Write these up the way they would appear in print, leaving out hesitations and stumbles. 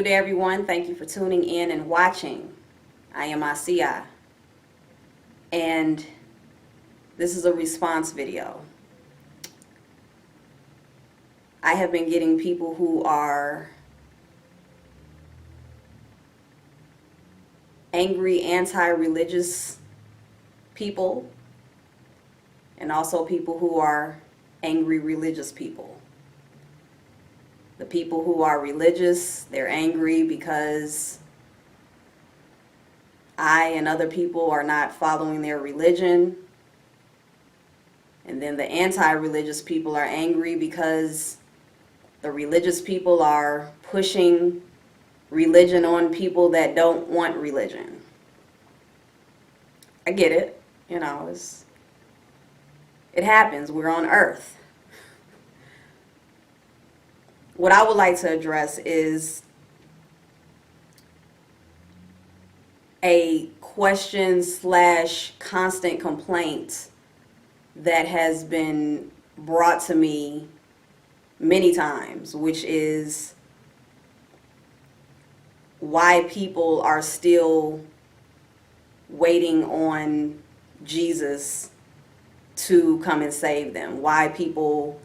new day, everyone. Thank you for tuning in and watching. I am Asia, and this is a response video. I have been getting people who are angry, anti-religious people, and also people who are angry religious people. The people who are religious, they're angry because I and other people are not following their religion. And then the anti-religious people are angry because the religious people are pushing religion on people that don't want religion. I get it. It happens. We're on Earth. What I would like to address is a question / constant complaint that has been brought to me many times, which is why people are still waiting on Jesus to come and save them. Why people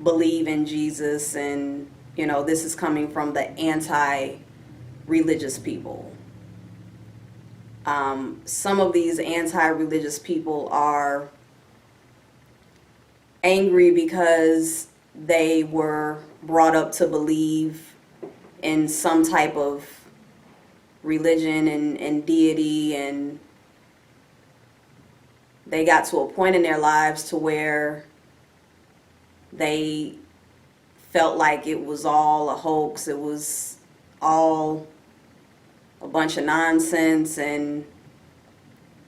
believe in Jesus, and this is coming from the anti-religious people. Some of these anti-religious people are angry because they were brought up to believe in some type of religion and deity, and they got to a point in their lives to where they felt like it was all a hoax, it was all a bunch of nonsense, and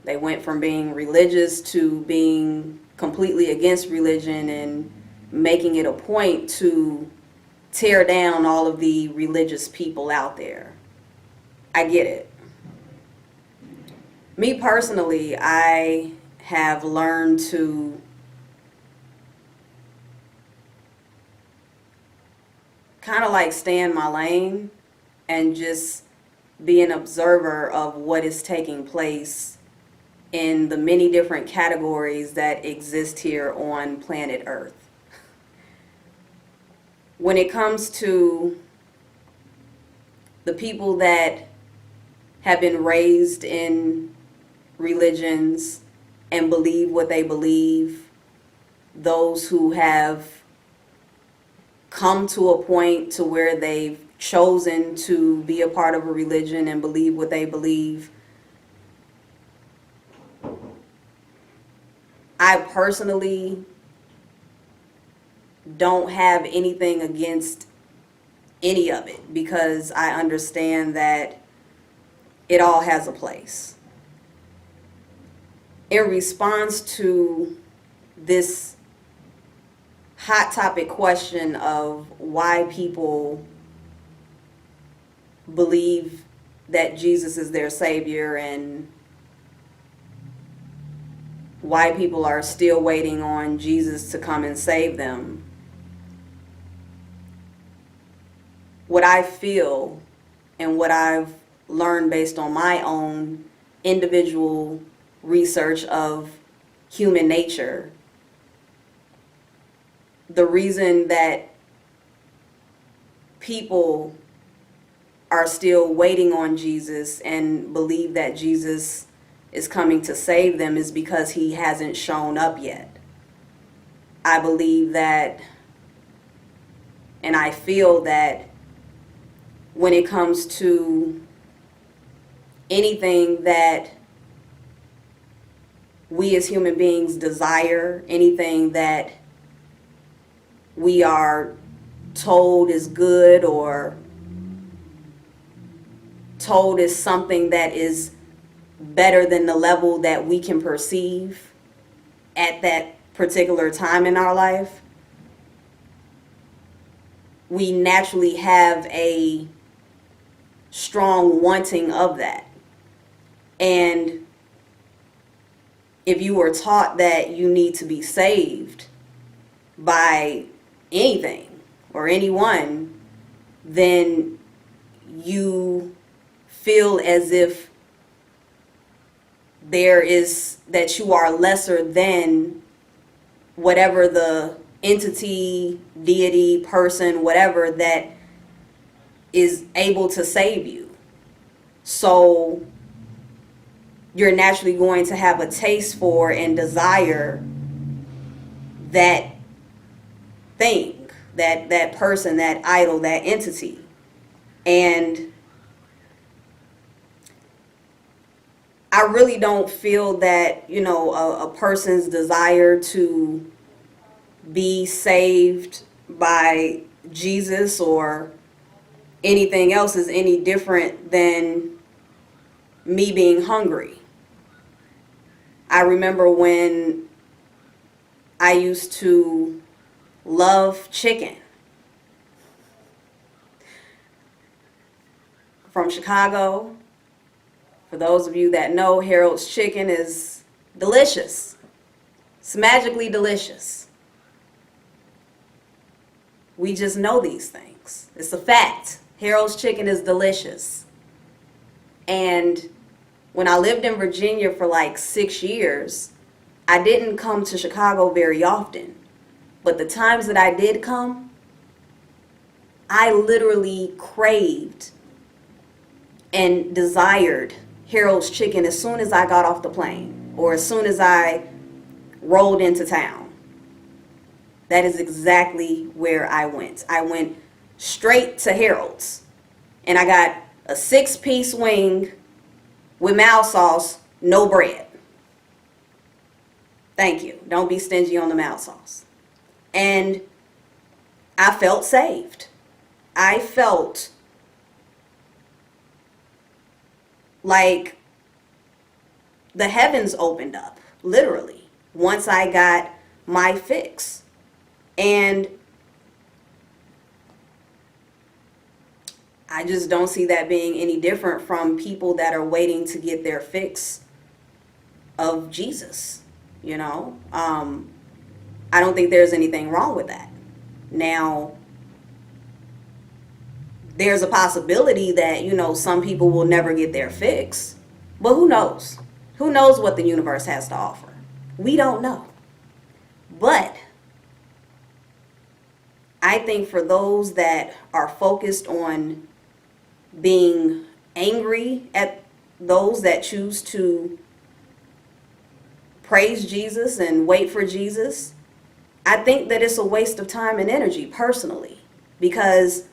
they went from being religious to being completely against religion and making it a point to tear down all of the religious people out there. I get it. Me personally, I have learned to kind of like stay in my lane and just be an observer of what is taking place in the many different categories that exist here on planet Earth. When it comes to the people that have been raised in religions and believe what they believe, those who have come to a point to where they've chosen to be a part of a religion and believe what they believe, I personally don't have anything against any of it, because I understand that it all has a place. In response to this hot topic question of why people believe that Jesus is their Savior and why people are still waiting on Jesus to come and save them, what I feel and what I've learned based on my own individual research of human nature, the reason that people are still waiting on Jesus and believe that Jesus is coming to save them is because he hasn't shown up yet. I believe that, and I feel that when it comes to anything that we as human beings desire, anything that we are told is good or told is something that is better than the level that we can perceive at that particular time in our life, we naturally have a strong wanting of that. And if you were taught that you need to be saved by anything or anyone, then you feel as if that you are lesser than whatever the entity, deity, person, whatever that is able to save you. So you're naturally going to have a taste for and desire that thing, that person, that idol, that entity. And I really don't feel that, a person's desire to be saved by Jesus or anything else is any different than me being hungry. I remember when I used to love chicken. From Chicago. For those of you that know, Harold's chicken is delicious. It's magically delicious. We just know these things. It's a fact. Harold's chicken is delicious. And when I lived in Virginia for like 6 years, I didn't come to Chicago very often. But the times that I did come, I literally craved and desired Harold's chicken as soon as I got off the plane or as soon as I rolled into town. That is exactly where I went. I went straight to Harold's and I got a 6-piece wing with mild sauce, no bread. Thank you. Don't be stingy on the mild sauce. And I felt saved. I felt like the heavens opened up, literally, once I got my fix. And I just don't see that being any different from people that are waiting to get their fix of Jesus, I don't think there's anything wrong with that. Now, there's a possibility that, some people will never get their fix. But who knows? Who knows what the universe has to offer? We don't know. But I think for those that are focused on being angry at those that choose to praise Jesus and wait for Jesus, I think that it's a waste of time and energy personally, because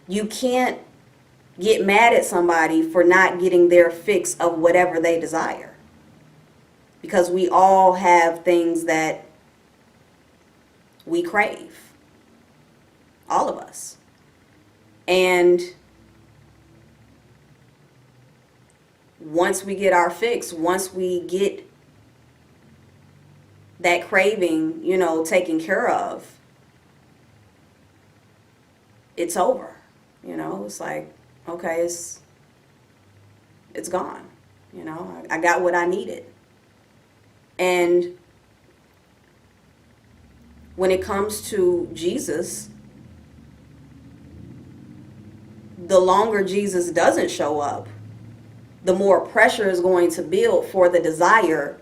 you can't get mad at somebody for not getting their fix of whatever they desire. Because we all have things that we crave. All of us. And once we get our fix, once we get that craving, taken care of, it's over. It's like, okay, it's gone. I got what I needed. And when it comes to Jesus, the longer Jesus doesn't show up, the more pressure is going to build for the desire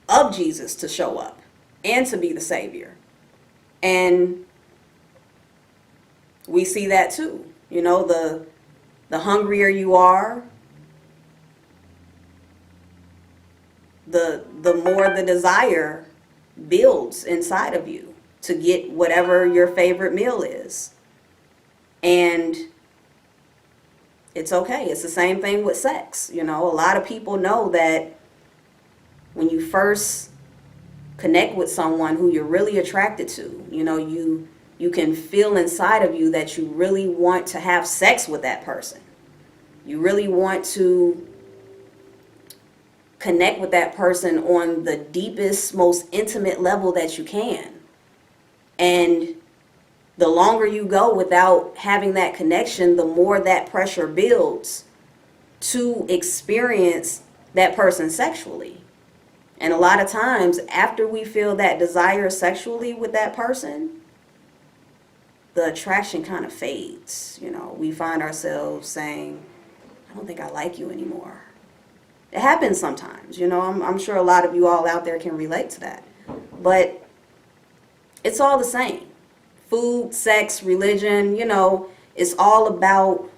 of Jesus to show up and to be the Savior. And we see that too. The hungrier you are, the more the desire builds inside of you to get whatever your favorite meal is. And it's okay. It's the same thing with sex. A lot of people know that when you first connect with someone who you're really attracted to, you can feel inside of you that you really want to have sex with that person. You really want to connect with that person on the deepest, most intimate level that you can. And the longer you go without having that connection, the more that pressure builds to experience that person sexually. And a lot of times after we feel that desire sexually with that person, the attraction kind of fades. You know, we find ourselves saying, I don't think I like you anymore. It happens sometimes, you know. I'm sure a lot of you all out there can relate to that. But it's all the same. Food, sex, religion, you know, it's all about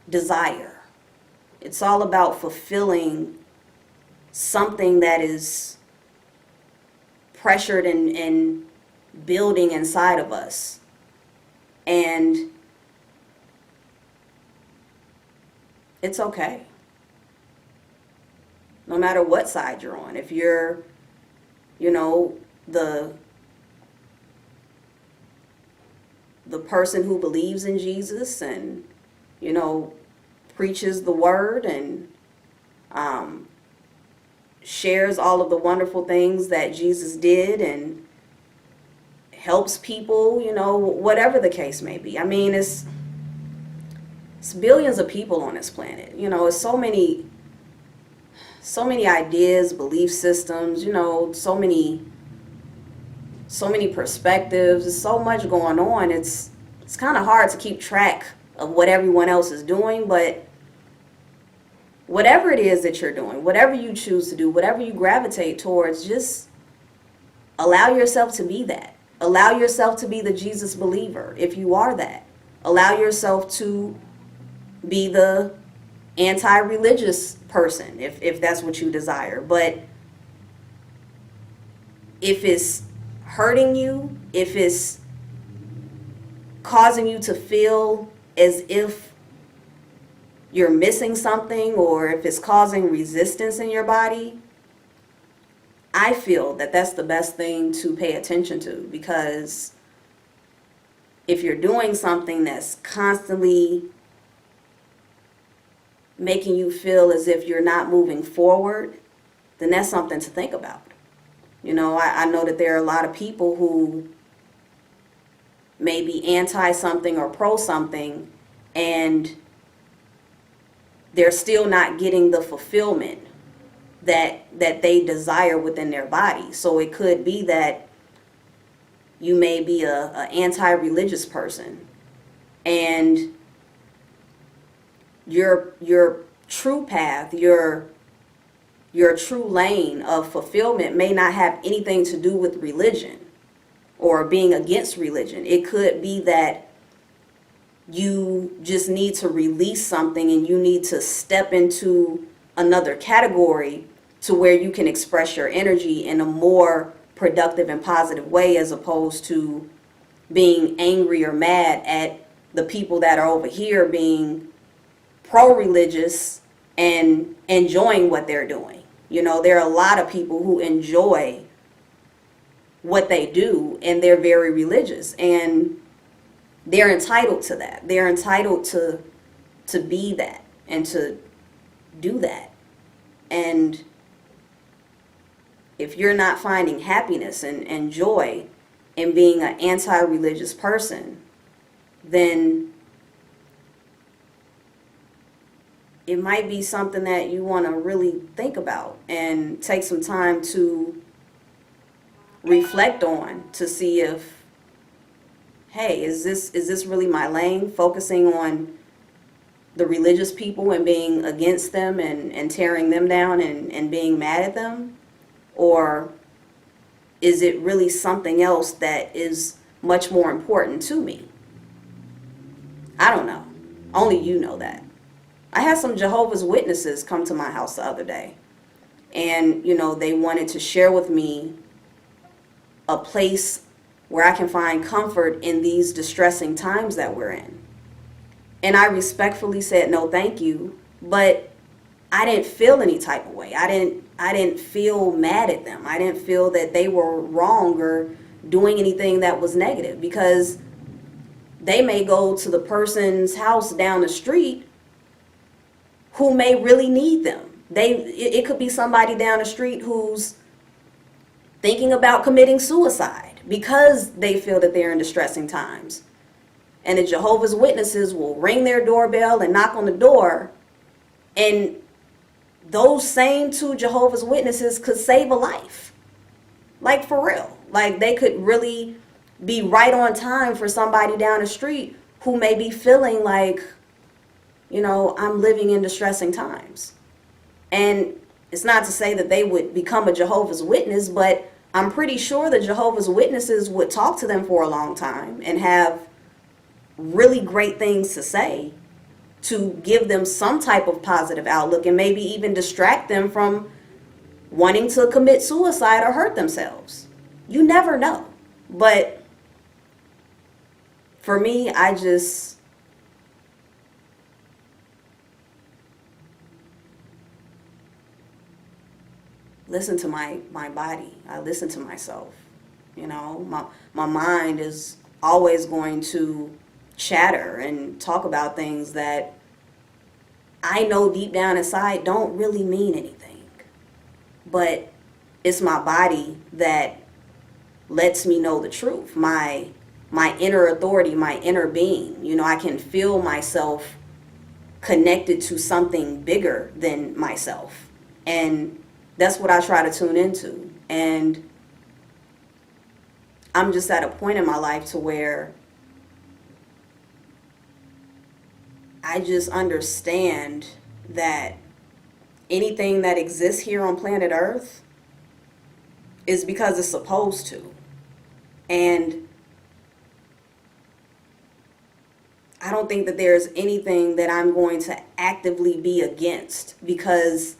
desire. It's all about fulfilling something that is pressured and building inside of us. And it's okay. No matter what side you're on. If you're, you know, the person who believes in Jesus and, you know, preaches the word and shares all of the wonderful things that Jesus did and helps people, you know, whatever the case may be. I mean, it's billions of people on this planet. You know, it's so many ideas, belief systems, you know, so many perspectives. There's so much going on. It's kind of hard to keep track of what everyone else is doing, but whatever it is that you're doing, whatever you choose to do, whatever you gravitate towards, just allow yourself to be that. Allow yourself to be the Jesus believer if you are that. Allow yourself to be the anti-religious person if that's what you desire. But if it's hurting you, if it's causing you to feel as if you're missing something, or if it's causing resistance in your body, I feel that that's the best thing to pay attention to. Because if you're doing something that's constantly making you feel as if you're not moving forward, then that's something to think about. You know, I know that there are a lot of people who may be anti something or pro something, and they're still not getting the fulfillment that they desire within their body. So it could be that you may be a anti-religious person, and your true path, your true lane of fulfillment may not have anything to do with religion or being against religion. It could be that you just need to release something and you need to step into another category to where you can express your energy in a more productive and positive way, as opposed to being angry or mad at the people that are over here being pro-religious and enjoying what they're doing. You know, there are a lot of people who enjoy what they do and they're very religious, and they're entitled to that. They're entitled to be that and to do that. And if you're not finding happiness and joy in being an anti-religious person, then it might be something that you want to really think about and take some time to reflect on, to see if, hey, is this really my lane? Focusing on the religious people and being against them and tearing them down and being mad at them? Or is it really something else that is much more important to me? I don't know. Only you know that. I had some Jehovah's Witnesses come to my house the other day. And, you know, they wanted to share with me a place where I can find comfort in these distressing times that we're in. And I respectfully said, no, thank you. But I didn't feel any type of way. I didn't feel mad at them. I didn't feel that they were wrong or doing anything that was negative, because they may go to the person's house down the street who may really need them. It could be somebody down the street who's thinking about committing suicide because they feel that they're in distressing times. And the Jehovah's Witnesses will ring their doorbell and knock on the door, and those same two Jehovah's Witnesses could save a life. Like, for real. Like, they could really be right on time for somebody down the street who may be feeling like, I'm living in distressing times. And it's not to say that they would become a Jehovah's Witness, but I'm pretty sure the Jehovah's Witnesses would talk to them for a long time and have really great things to say to give them some type of positive outlook and maybe even distract them from wanting to commit suicide or hurt themselves. You never know. But for me, I just listen to my body. I listen to myself. My mind is always going to chatter and talk about things that I know deep down inside don't really mean anything. But it's my body that lets me know the truth. My inner authority, my inner being. I can feel myself connected to something bigger than myself. And that's what I try to tune into. And I'm just at a point in my life to where I just understand that anything that exists here on planet Earth is because it's supposed to. And I don't think that there's anything that I'm going to actively be against, because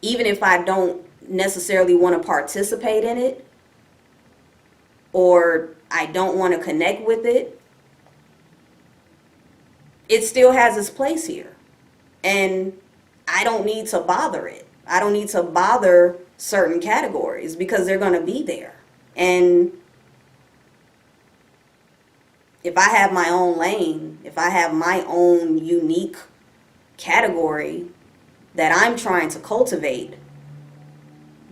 even if I don't necessarily want to participate in it, or I don't want to connect with it, it still has its place here. And I don't need to bother it. I don't need to bother certain categories because they're going to be there. And if I have my own lane, if I have my own unique category that I'm trying to cultivate,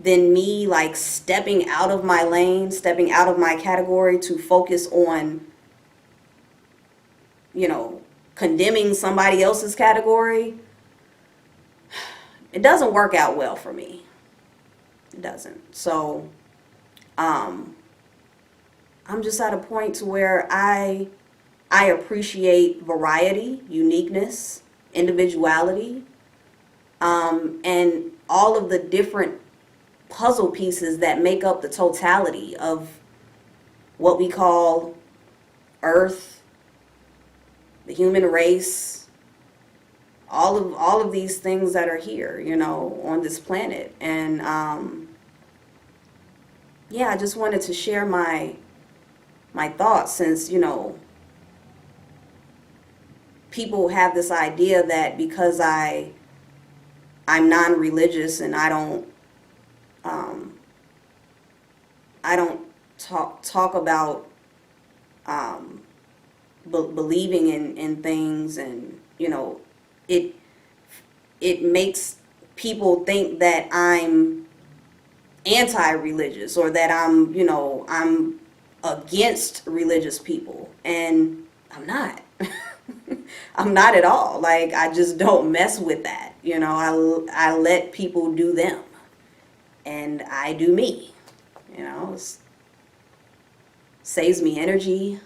then me like stepping out of my lane, stepping out of my category to focus on, condemning somebody else's category, it doesn't work out well for me. It doesn't. So, I'm just at a point to where I appreciate variety, uniqueness, individuality, and all of the different puzzle pieces that make up the totality of what we call Earth, the human race, all of these things that are here, on this planet. And I just wanted to share my thoughts, since people have this idea that because I'm non-religious and I don't talk about believing in things, and it makes people think that I'm anti-religious, or that I'm against religious people, and I'm not. I'm not at all. Like, I just don't mess with that. I let people do them, and I do me. It saves me energy,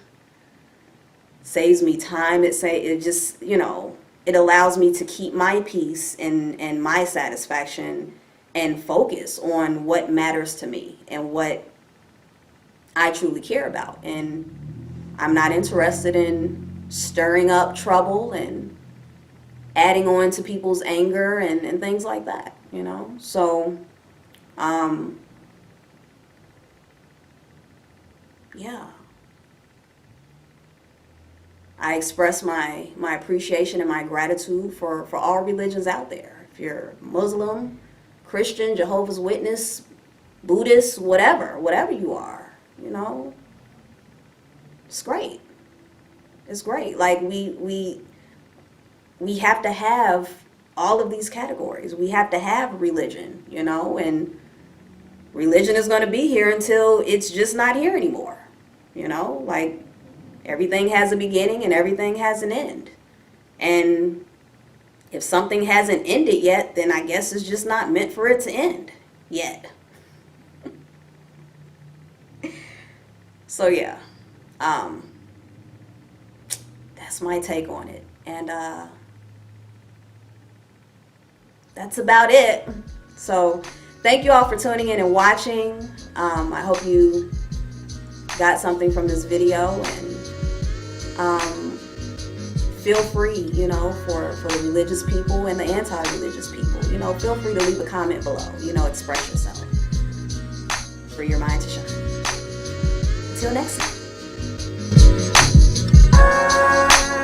saves me time. It just, it allows me to keep my peace and my satisfaction and focus on what matters to me and what I truly care about. And I'm not interested in stirring up trouble and adding on to people's anger and things like that, So, I express my appreciation and my gratitude for all religions out there. If you're Muslim, Christian, Jehovah's Witness, Buddhist, whatever you are, it's great. It's great. Like, we have to have all of these categories. We have to have religion, and religion is going to be here until it's just not here anymore. Like, everything has a beginning and everything has an end. And if something hasn't ended yet, then I guess it's just not meant for it to end yet. So yeah, that's my take on it. And that's about it. So thank you all for tuning in and watching. I hope you got something from this video, and feel free, for the religious people and the anti-religious people, feel free to leave a comment below, express yourself. Free your mind to shine. Until next time.